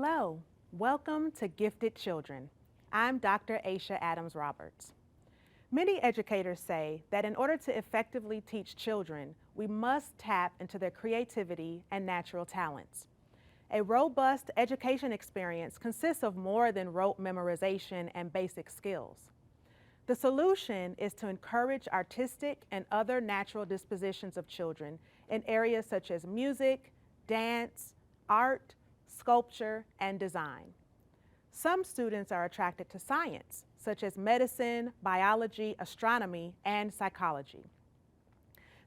Hello, welcome to Gifted Children. I'm Dr. Aisha Adams-Roberts. Many educators say that in order to effectively teach children, we must tap into their creativity and natural talents. A robust education experience consists of more than rote memorization and basic skills. The solution is to encourage artistic and other natural dispositions of children in areas such as music, dance, art, sculpture, and design. Some students are attracted to science, such as medicine, biology, astronomy, and psychology.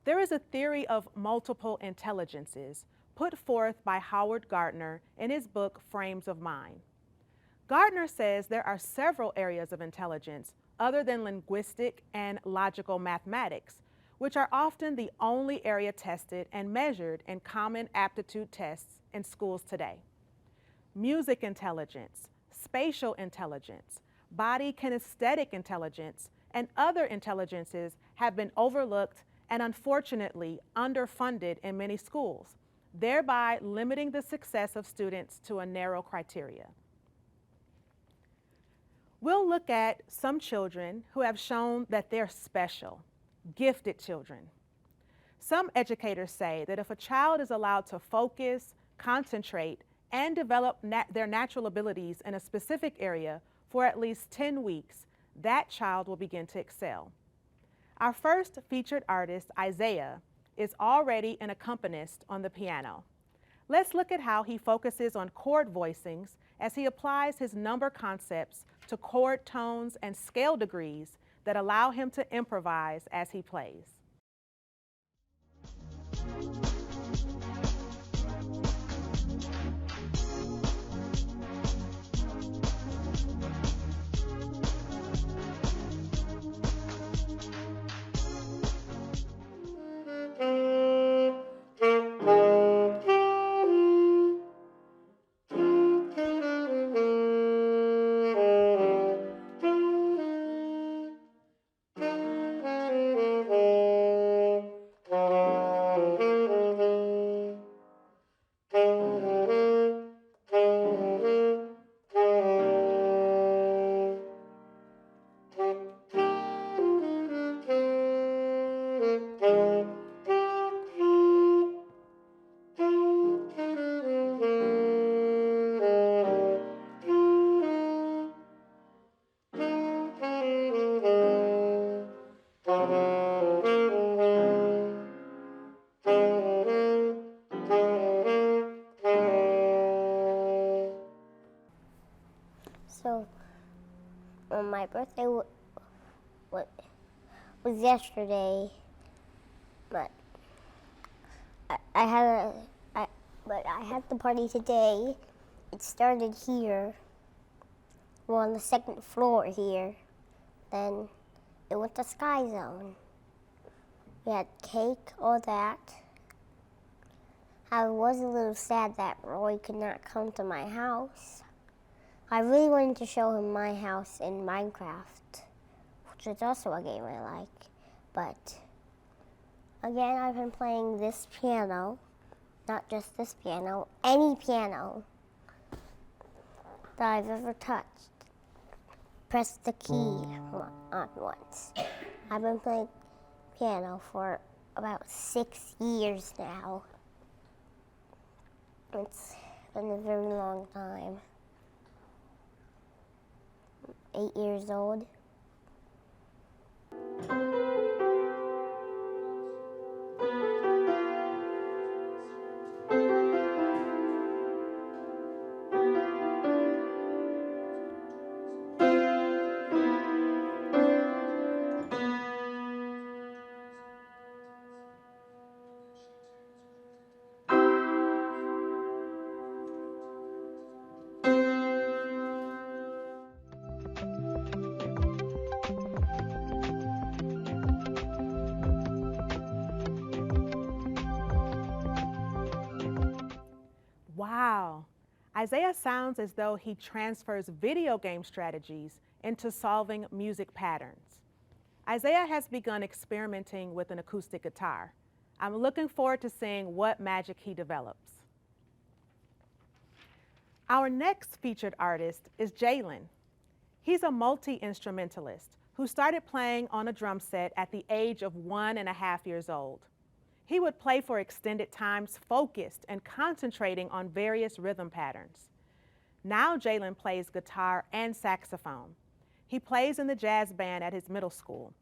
There is a theory of multiple intelligences put forth by Howard Gardner in his book, Frames of Mind. Gardner says there are several areas of intelligence other than linguistic and logical mathematics, which are often the only area tested and measured in common aptitude tests in schools today. Music intelligence, spatial intelligence, body kinesthetic intelligence, and other intelligences have been overlooked and unfortunately underfunded in many schools, thereby limiting the success of students to a narrow criteria. We'll look at some children who have shown that they're special, gifted children. Some educators say that if a child is allowed to focus, concentrate, and develop their natural abilities in a specific area for at least 10 weeks, that child will begin to excel. Our first featured artist, Isaiah, is already an accompanist on the piano. Let's look at how he focuses on chord voicings as he applies his number concepts to chord tones and scale degrees that allow him to improvise as he plays. So, my birthday was yesterday, but I had the party today. It started here. We're on the second floor here. Then it went to Sky Zone. We had cake, all that. I was a little sad that Roy could not come to my house. I really wanted to show him my house in Minecraft, which is also a game I like. But again, I've been playing this piano, not just this piano, any piano that I've ever touched. Press the key on once. I've been playing piano for about 6 years now. It's been a very long time. 8 years old. Wow, Isaiah sounds as though he transfers video game strategies into solving music patterns. Isaiah has begun experimenting with an acoustic guitar. I'm looking forward to seeing what magic he develops. Our next featured artist is Jalen. He's a multi-instrumentalist who started playing on a drum set at the age of 1.5 years old. He would play for extended times, focused and concentrating on various rhythm patterns. Now Jalen plays guitar and saxophone. He plays in the jazz band at his middle school.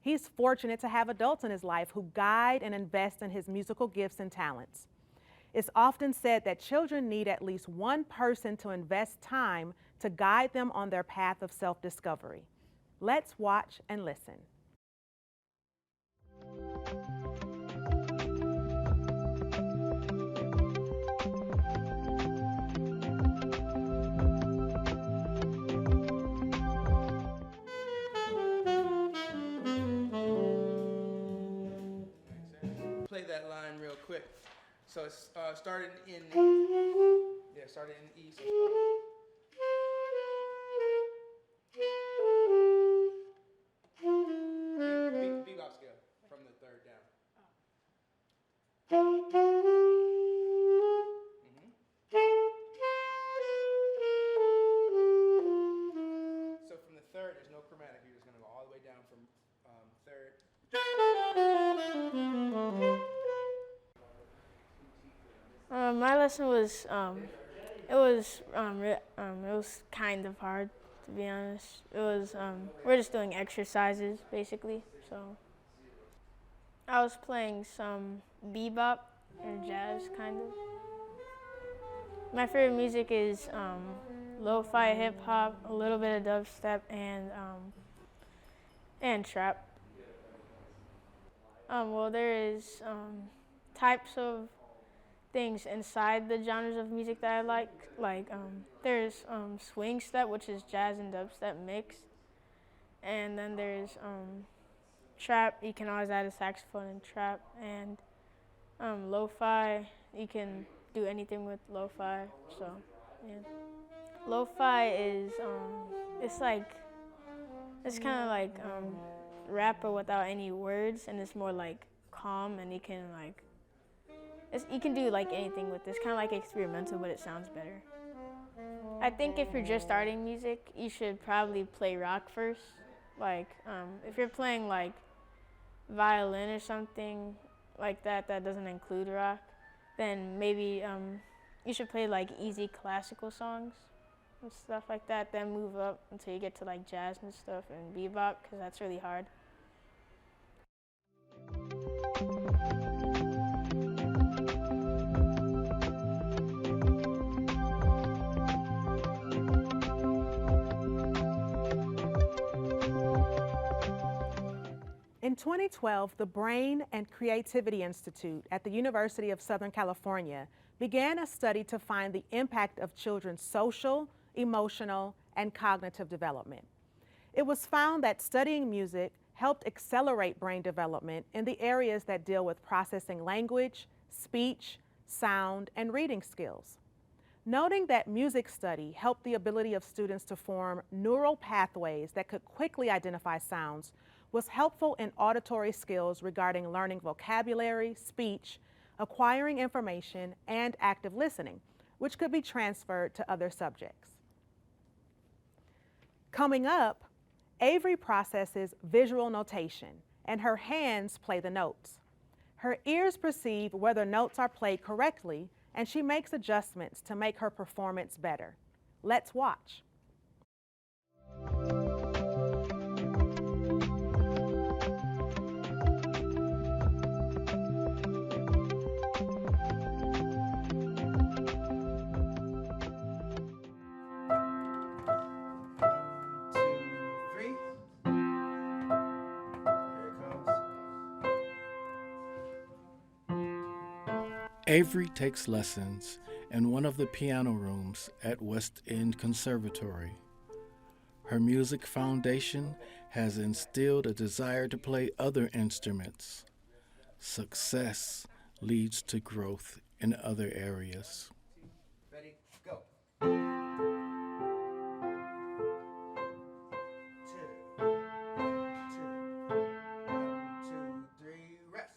He's fortunate to have adults in his life who guide and invest in his musical gifts and talents. It's often said that children need at least one person to invest time to guide them on their path of self-discovery. Let's watch and listen. Play that line real quick. So it's started in E. So bebop scale from the third down. So from the third, there's no chromatic. You're just gonna go all the way down from third. My lesson was it was kind of hard, to be honest. It was we're just doing exercises basically. So I was playing some bebop and jazz kind of. My favorite music is lo-fi hip hop, a little bit of dubstep, and trap. Well, there is types of things inside the genres of music that I like. There's swing step, which is jazz and dubstep mixed, and then there's trap. You can always add a saxophone in trap, and lo-fi. You can do anything with lo-fi. So, yeah. Lo-fi is it's kind of like rap but without any words, and it's more like calm, and you can do like anything with this. Kind of like experimental, but it sounds better. I think if you're just starting music, you should probably play rock first. If you're playing like violin or something like that doesn't include rock, then maybe you should play like easy classical songs and stuff like that. Then move up until you get to like jazz and stuff and bebop, because that's really hard. In 2012, the Brain and Creativity Institute at the University of Southern California began a study to find the impact of children's social, emotional, and cognitive development. It was found that studying music helped accelerate brain development in the areas that deal with processing language, speech, sound, and reading skills. Noting that music study helped the ability of students to form neural pathways that could quickly identify sounds was helpful in auditory skills regarding learning vocabulary, speech, acquiring information, and active listening, which could be transferred to other subjects. Coming up, Avery processes visual notation, and her hands play the notes. Her ears perceive whether notes are played correctly, and she makes adjustments to make her performance better. Let's watch. Avery takes lessons in one of the piano rooms at West End Conservatory. Her music foundation has instilled a desire to play other instruments. Success leads to growth in other areas. Ready, go. Rest.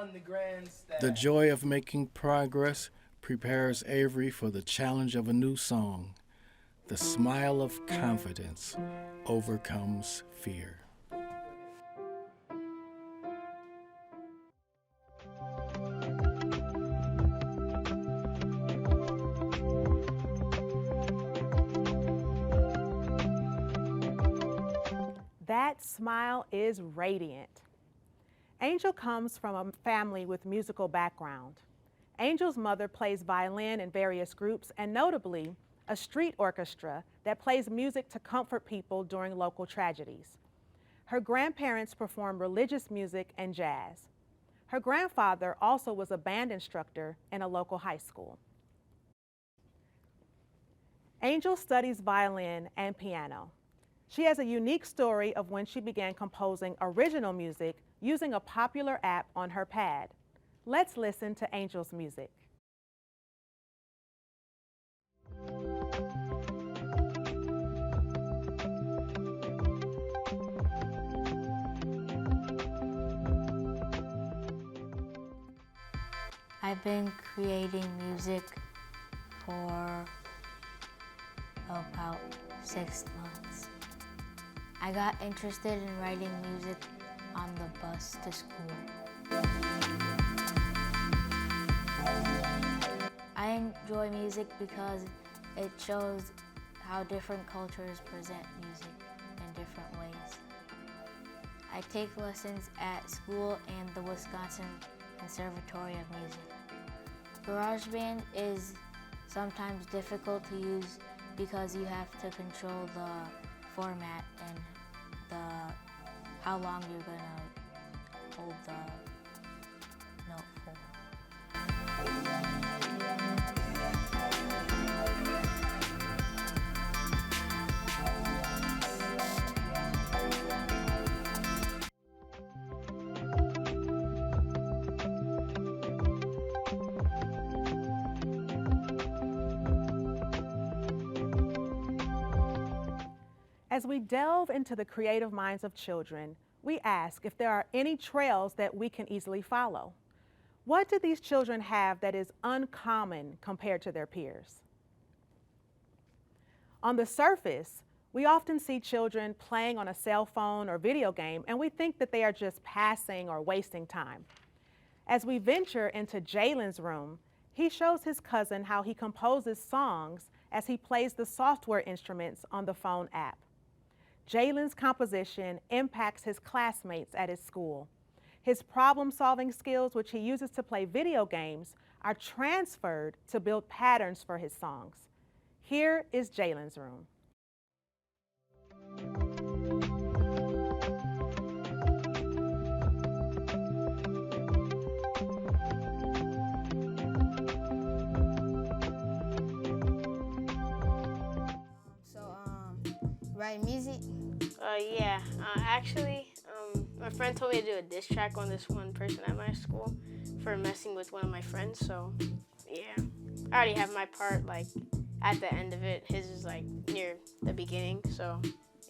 on the grandstand. The joy of making progress prepares Avery for the challenge of a new song. The smile of confidence overcomes fear. That smile is radiant. Angel comes from a family with musical background. Angel's mother plays violin in various groups and notably a street orchestra that plays music to comfort people during local tragedies. Her grandparents perform religious music and jazz. Her grandfather also was a band instructor in a local high school. Angel studies violin and piano. She has a unique story of when she began composing original music using a popular app on her pad. Let's listen to Angel's music. I've been creating music for about 6 months. I got interested in writing music on the bus to school. I enjoy music because it shows how different cultures present music in different ways. I take lessons at school and the Wisconsin Conservatory of Music. GarageBand is sometimes difficult to use because you have to control the format and how long you're gonna hold the note for. As we delve into the creative minds of children, we ask if there are any trails that we can easily follow. What do these children have that is uncommon compared to their peers? On the surface, we often see children playing on a cell phone or video game, and we think that they are just passing or wasting time. As we venture into Jalen's room, he shows his cousin how he composes songs as he plays the software instruments on the phone app. Jalen's composition impacts his classmates at his school. His problem-solving skills, which he uses to play video games, are transferred to build patterns for his songs. Here is Jalen's room. Writing music? Yeah. Actually, my friend told me to do a diss track on this one person at my school for messing with one of my friends. So, yeah. I already have my part, like, at the end of it. His is, like, near the beginning. So,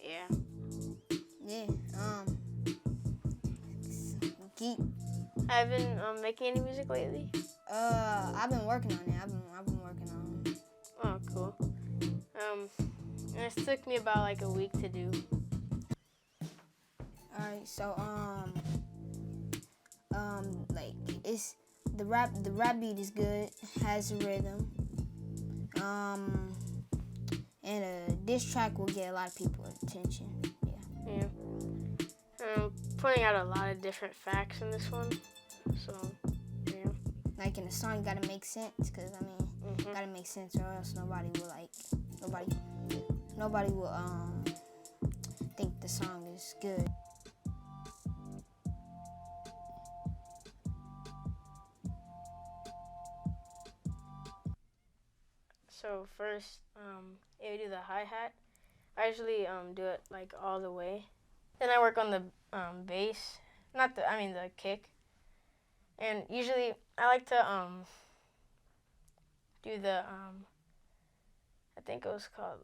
yeah. Yeah. Geek. I've been making any music lately. I've been working on it. I've been working on it. Oh, cool. And it took me about like a week to do. Alright, so like it's the rap beat is good, has a rhythm. And a diss track will get a lot of people's attention. Yeah. Yeah. Pointing out a lot of different facts in this one. So, yeah. Like in the song, you gotta make sense, cause I mean, gotta make sense, or else nobody will think the song is good. So first, if you do the hi-hat, I usually do it like all the way. Then I work on the bass, the kick. And usually I like to do the I think it was called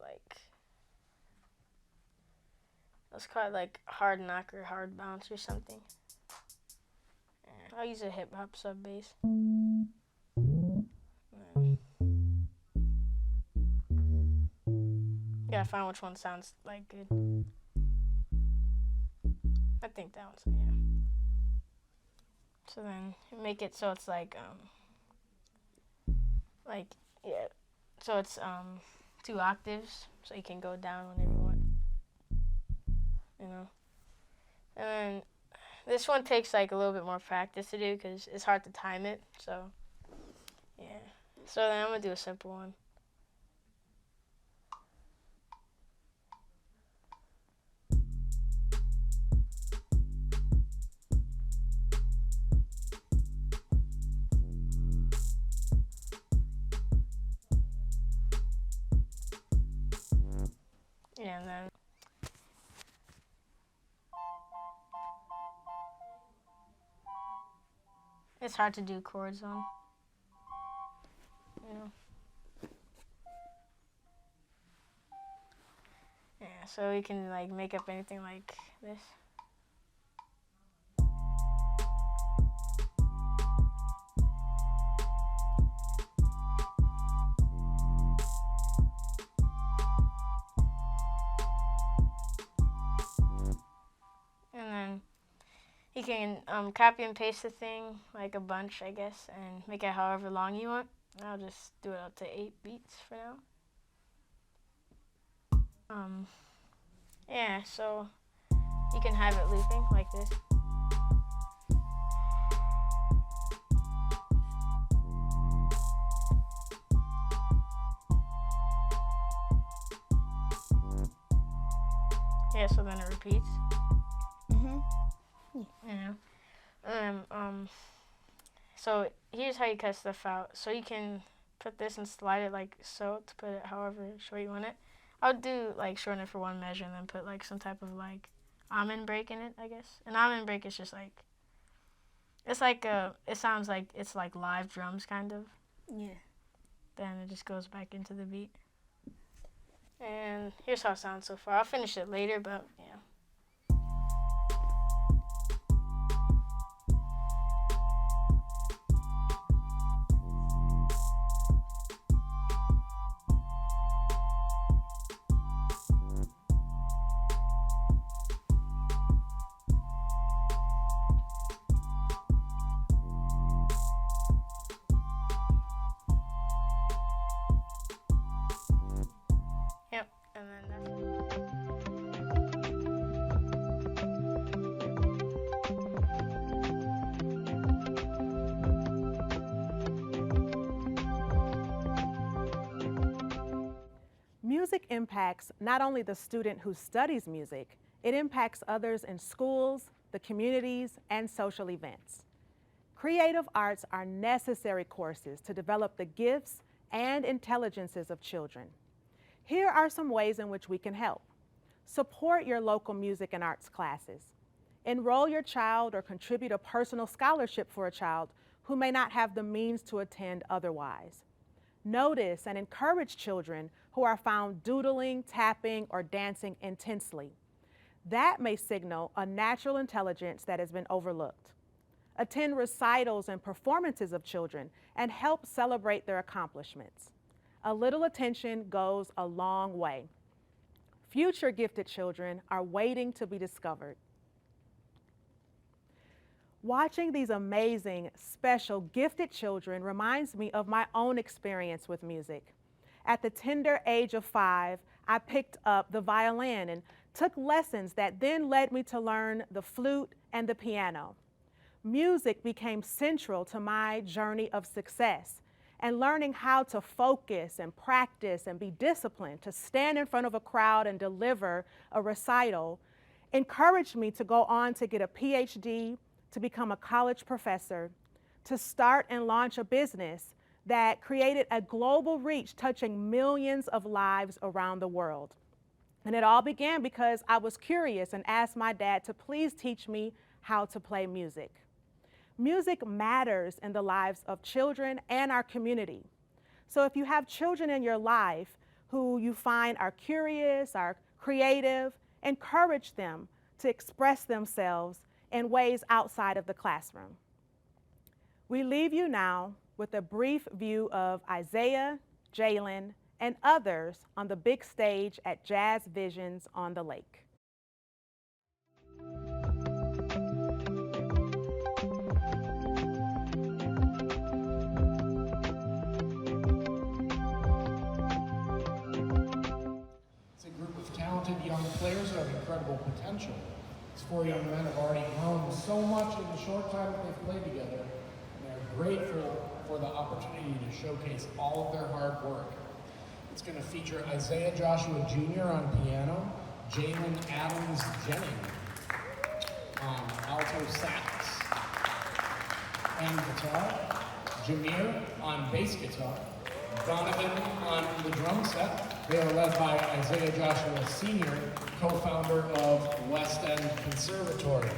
like hard knock or hard bounce or something. Yeah. I'll use a hip hop sub bass. Yeah, find which one sounds like good. I think that one's, yeah. So then make it so it's like yeah, so it's 2 octaves, so you can go down whenever you want, you know. And then this one takes like a little bit more practice to do because it's hard to time it. So yeah. So then I'm gonna do a simple one. Yeah, and then it's hard to do chords on, you know. Yeah, so we can like make up anything like this. And then you can copy and paste the thing like a bunch, I guess, and make it however long you want. I'll just do it up to 8 beats for now. Yeah, so you can have it looping like this. Yeah, so then it repeats. Yeah. So here's how you cut stuff out. So you can put this and slide it like so to put it however short you want it. I would do like shorten it for 1 measure and then put like some type of like almond break in it, I guess. An almond break is just like, it's like it sounds like it's like live drums kind of. Yeah. Then it just goes back into the beat. And here's how it sounds so far. I'll finish it later, but yeah. Yep, and then that's it. Music impacts not only the student who studies music, it impacts others in schools, the communities, and social events. Creative arts are necessary courses to develop the gifts and intelligences of children. Here are some ways in which we can help. Support your local music and arts classes. Enroll your child or contribute a personal scholarship for a child who may not have the means to attend otherwise. Notice and encourage children who are found doodling, tapping, or dancing intensely. That may signal a natural intelligence that has been overlooked. Attend recitals and performances of children and help celebrate their accomplishments. A little attention goes a long way. Future gifted children are waiting to be discovered. Watching these amazing, special, gifted children reminds me of my own experience with music. At the tender age of 5, I picked up the violin and took lessons that then led me to learn the flute and the piano. Music became central to my journey of success, and learning how to focus and practice and be disciplined to stand in front of a crowd and deliver a recital encouraged me to go on to get a PhD, to become a college professor, to start and launch a business that created a global reach touching millions of lives around the world. And it all began because I was curious and asked my dad to please teach me how to play music. Music matters in the lives of children and our community. So if you have children in your life who you find are curious, are creative, encourage them to express themselves in ways outside of the classroom. We leave you now with a brief view of Isaiah, Jalen, and others on the big stage at Jazz Visions on the Lake. It's a group of talented young players who have incredible potential. These four young men have already grown so much in the short time that they've played together, and they're grateful for the opportunity to showcase all of their hard work. It's going to feature Isaiah Joshua Jr. on piano, Jalen Adams Jennings on alto sax and guitar, Jameer on bass guitar, Donovan on the drum set. They are led by Isaiah Joshua Sr., co-founder of West End Conservatory.